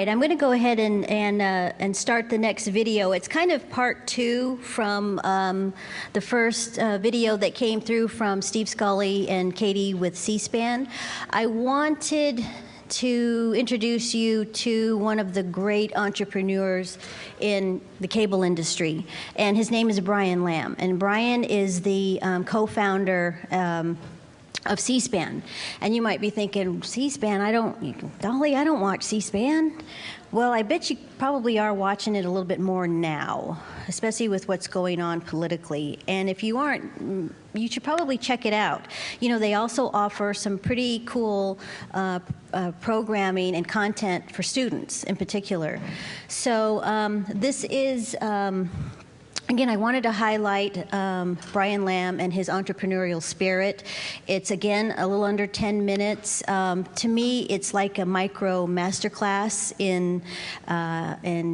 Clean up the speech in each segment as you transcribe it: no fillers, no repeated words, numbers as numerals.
right, I'm going to go ahead and start the next video. It's kind of part two from the first video that came through from Steve Scully and Katie with C-SPAN. I wanted to introduce you to one of the great entrepreneurs in the cable industry, and his name is Brian Lamb. And Brian is the co-founder of C-SPAN. And you might be thinking, C-SPAN, Dolly, I don't watch C-SPAN. Well, I bet you probably are watching it a little bit more now, especially with what's going on politically. And if you aren't, you should probably check it out. You know, they also offer some pretty cool programming and content for students in particular. So this is, again, I wanted to highlight Brian Lamb and his entrepreneurial spirit. It's, again, a little under 10 minutes. To me, it's like a micro masterclass in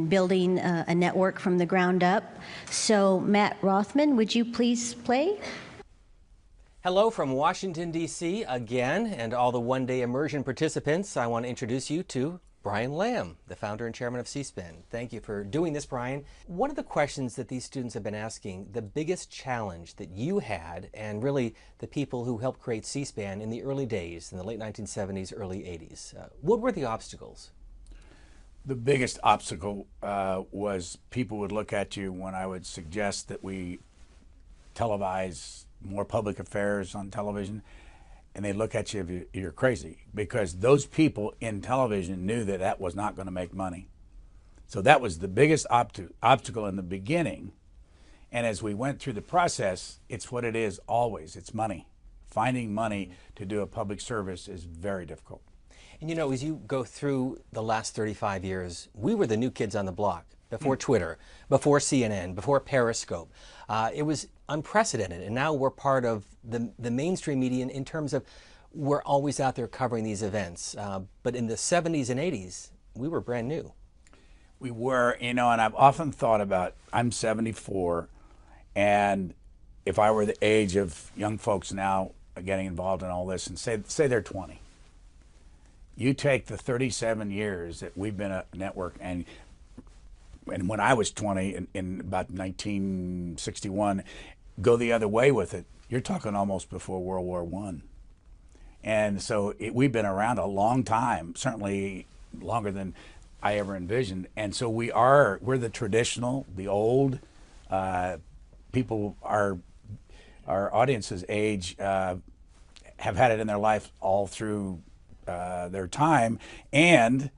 building a network from the ground up. So, Matt Rothman, would you please play? Hello from Washington, D.C. again, and all the one-day immersion participants. I want to introduce you to Brian Lamb, the founder and chairman of C-SPAN. Thank you for doing this, Brian. One of the questions that these students have been asking, the biggest challenge that you had, and really the people who helped create C-SPAN in the early days, in the late 1970s, early 80s, what were the obstacles? The biggest obstacle was people would look at you when I would suggest that we televise more public affairs on television, and they look at you if you're crazy, because those people in television knew that that was not going to make money. So that was the biggest obstacle in the beginning. And as we went through the process, it's what it is always. It's money. Finding money to do a public service is very difficult. And you know, as you go through the last 35 years, we were the new kids on the block. Before Twitter, before CNN, before Periscope. It was unprecedented, and now we're part of the mainstream media in terms of we're always out there covering these events. But in the 70s and 80s, we were brand new. We were, you know, and I've often thought about, I'm 74, and if I were the age of young folks now getting involved in all this, and say they're 20, you take the 37 years that we've been a network, and when I was 20 in about 1961, go the other way with it, you're talking almost before World War I. And so we've been around a long time, certainly longer than I ever envisioned. And so we're the traditional, the old people, our audience's age have had it in their life all through their time, and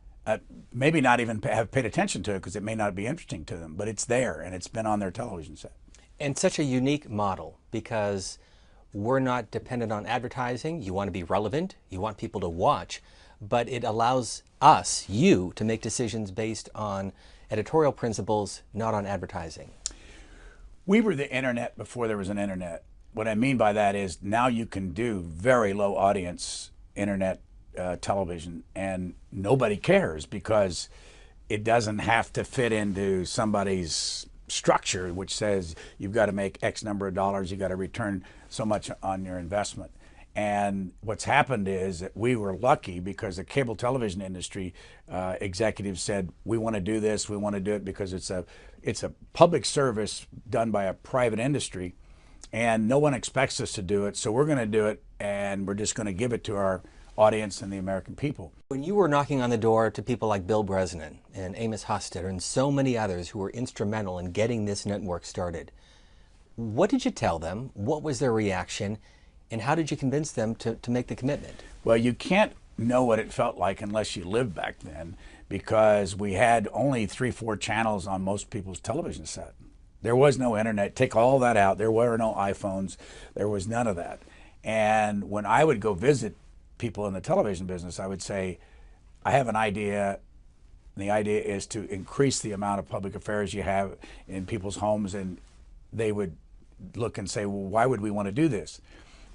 maybe not even have paid attention to it because it may not be interesting to them, but it's there and it's been on their television set. And such a unique model because we're not dependent on advertising. You want to be relevant, you want people to watch, but it allows us, you, to make decisions based on editorial principles, not on advertising. We were the internet before there was an internet. What I mean by that is now you can do very low audience internet television, and nobody cares because it doesn't have to fit into somebody's structure which says you've got to make X number of dollars, you've got to return so much on your investment. And what's happened is that we were lucky because the cable television industry executives said, we want to do this, we want to do it because it's a public service done by a private industry, and no one expects us to do it, so we're going to do it, and we're just going to give it to our audience and the American people. When you were knocking on the door to people like Bill Bresnan and Amos Husted and so many others who were instrumental in getting this network started, what did you tell them? What was their reaction? And how did you convince them to make the commitment? Well, you can't know what it felt like unless you lived back then, because we had only 3-4 channels on most people's television set. There was no internet. Take all that out. There were no iPhones. There was none of that. And when I would go visit people in the television business, I would say, I have an idea, and the idea is to increase the amount of public affairs you have in people's homes, and they would look and say, well, why would we want to do this?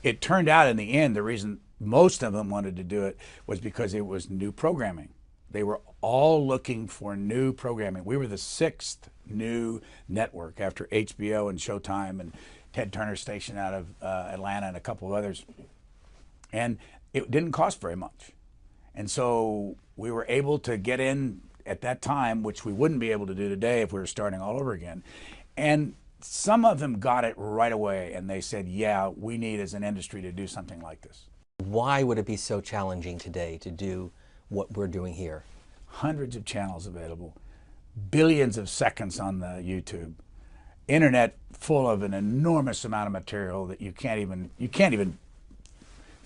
It turned out in the end, the reason most of them wanted to do it was because it was new programming. They were all looking for new programming. We were the 6th new network after HBO and Showtime and Ted Turner Station out of Atlanta and a couple of others. And it didn't cost very much. And so we were able to get in at that time, which we wouldn't be able to do today if we were starting all over again. And some of them got it right away, and they said, yeah, we need as an industry to do something like this. Why would it be so challenging today to do what we're doing here? Hundreds of channels available, billions of seconds on the YouTube, internet full of an enormous amount of material that you can't even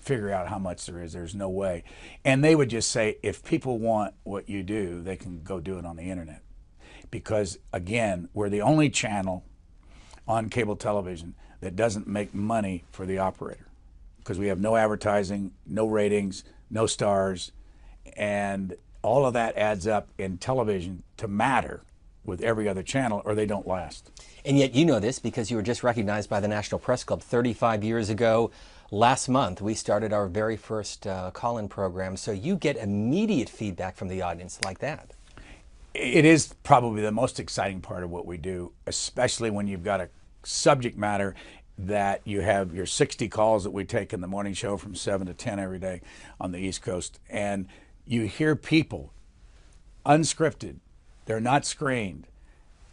figure out how much there is. There's no way. And they would just say, if people want what you do, they can go do it on the internet. Because again, we're the only channel on cable television that doesn't make money for the operator, because we have no advertising, no ratings, no stars, and all of that adds up in television to matter with every other channel, or they don't last. And yet you know this because you were just recognized by the National Press Club 35 years ago. Last month, we started our very first call-in program, so you get immediate feedback from the audience like that. It is probably the most exciting part of what we do, especially when you've got a subject matter that you have your 60 calls that we take in the morning show from 7 to 10 every day on the East Coast, and you hear people, unscripted, they're not screened,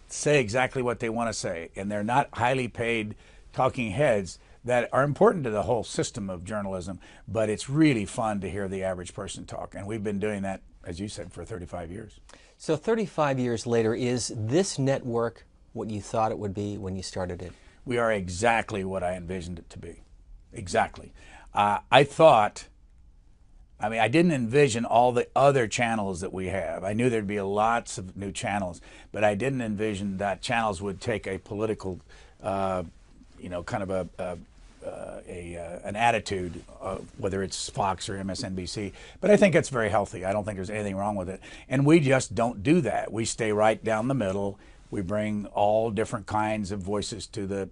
say exactly what they want to say, and they're not highly paid talking heads that are important to the whole system of journalism, but it's really fun to hear the average person talk, and we've been doing that, as you said, for 35 years. So 35 years later, is this network what you thought it would be when you started it? We are exactly what I envisioned it to be. Exactly. I didn't envision all the other channels that we have. I knew there'd be lots of new channels, but I didn't envision that channels would take a political, kind of an attitude, whether it's Fox or MSNBC. But I think it's very healthy. I don't think there's anything wrong with it. And we just don't do that. We stay right down the middle. We bring all different kinds of voices to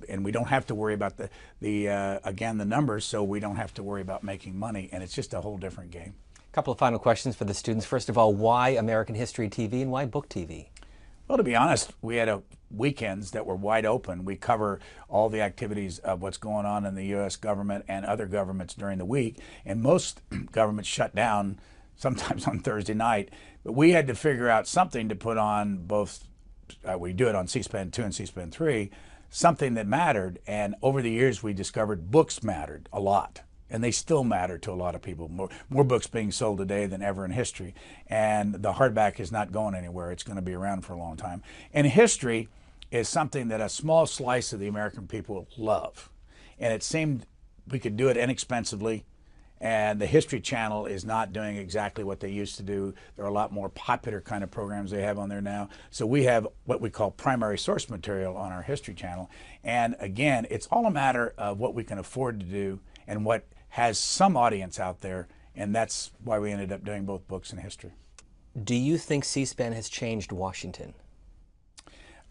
and we don't have to worry about the numbers, so we don't have to worry about making money, and it's just a whole different game. A couple of final questions for the students. First of all, why American History TV and why Book TV? Well, to be honest, we had weekends that were wide open. We cover all the activities of what's going on in the U.S. government and other governments during the week, and most governments shut down sometimes on Thursday night, but we had to figure out something to put on both. We do it on C-SPAN 2 and C-SPAN 3, something that mattered, and over the years we discovered books mattered a lot, and they still matter to a lot of people. More books being sold today than ever in history, and the hardback is not going anywhere. It's going to be around for a long time. And history is something that a small slice of the American people love, and it seemed we could do it inexpensively. And the History Channel is not doing exactly what they used to do. There are a lot more popular kind of programs they have on there now. So we have what we call primary source material on our History Channel. And again, it's all a matter of what we can afford to do and what has some audience out there. And that's why we ended up doing both books and history. Do you think C-SPAN has changed Washington?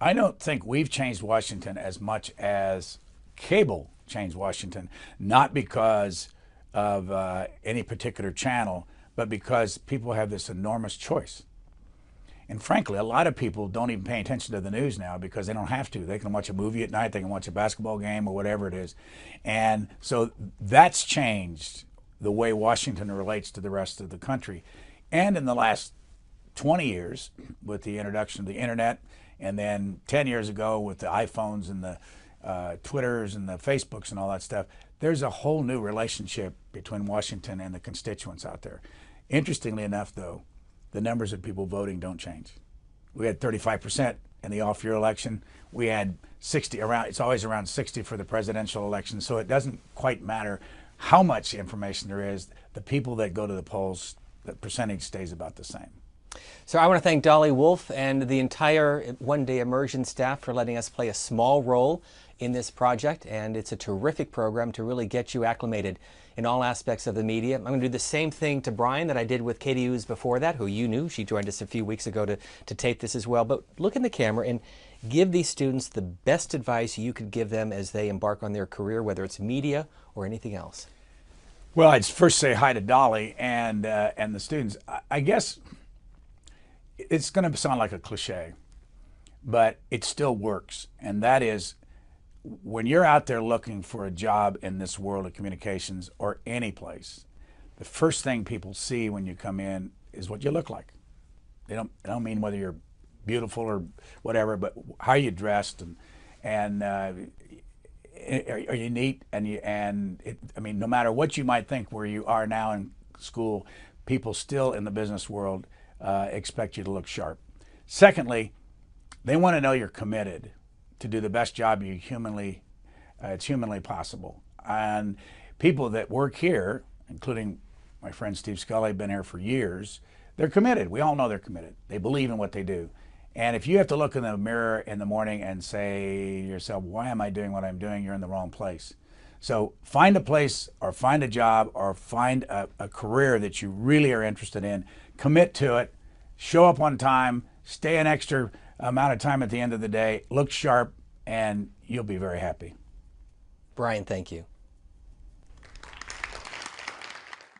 I don't think we've changed Washington as much as cable changed Washington, not because of any particular channel, but because people have this enormous choice. And frankly, a lot of people don't even pay attention to the news now because they don't have to. They can watch a movie at night, they can watch a basketball game or whatever it is. And so that's changed the way Washington relates to the rest of the country. And in the last 20 years, with the introduction of the internet, and then 10 years ago with the iPhones and the Twitters and the Facebooks and all that stuff, there's a whole new relationship between Washington and the constituents out there. Interestingly enough, though, the numbers of people voting don't change. We had 35% in the off-year election. We had 60 around. It's always around 60 for the presidential election. So it doesn't quite matter how much information there is. The people that go to the polls, the percentage stays about the same. So I want to thank Dolly Wolf and the entire One Day Immersion staff for letting us play a small role in this project, and it's a terrific program to really get you acclimated in all aspects of the media. I'm going to do the same thing to Brian that I did with Katie Hughes before that, who you knew. She joined us a few weeks ago to tape this as well. But look in the camera and give these students the best advice you could give them as they embark on their career, whether it's media or anything else. Well, I'd first say hi to Dolly and the students. I guess it's going to sound like a cliche, but it still works, and that is, when you're out there looking for a job in this world of communications or any place, the first thing people see when you come in is what you look like. They don't mean whether you're beautiful or whatever, but how you dressed and are you neat, I mean, no matter what you might think where you are now in school, people still in the business world expect you to look sharp. Secondly, they want to know you're committed to do the best job it's humanly possible. And people that work here, including my friend Steve Scully, been here for years, they're committed. We all know they're committed. They believe in what they do. And if you have to look in the mirror in the morning and say to yourself, why am I doing what I'm doing? You're in the wrong place. So find a place or find a job or find a career that you really are interested in. Commit to it. Show up on time. Stay an extra amount of time at the end of the day. Look sharp, and you'll be very happy. Brian, thank you.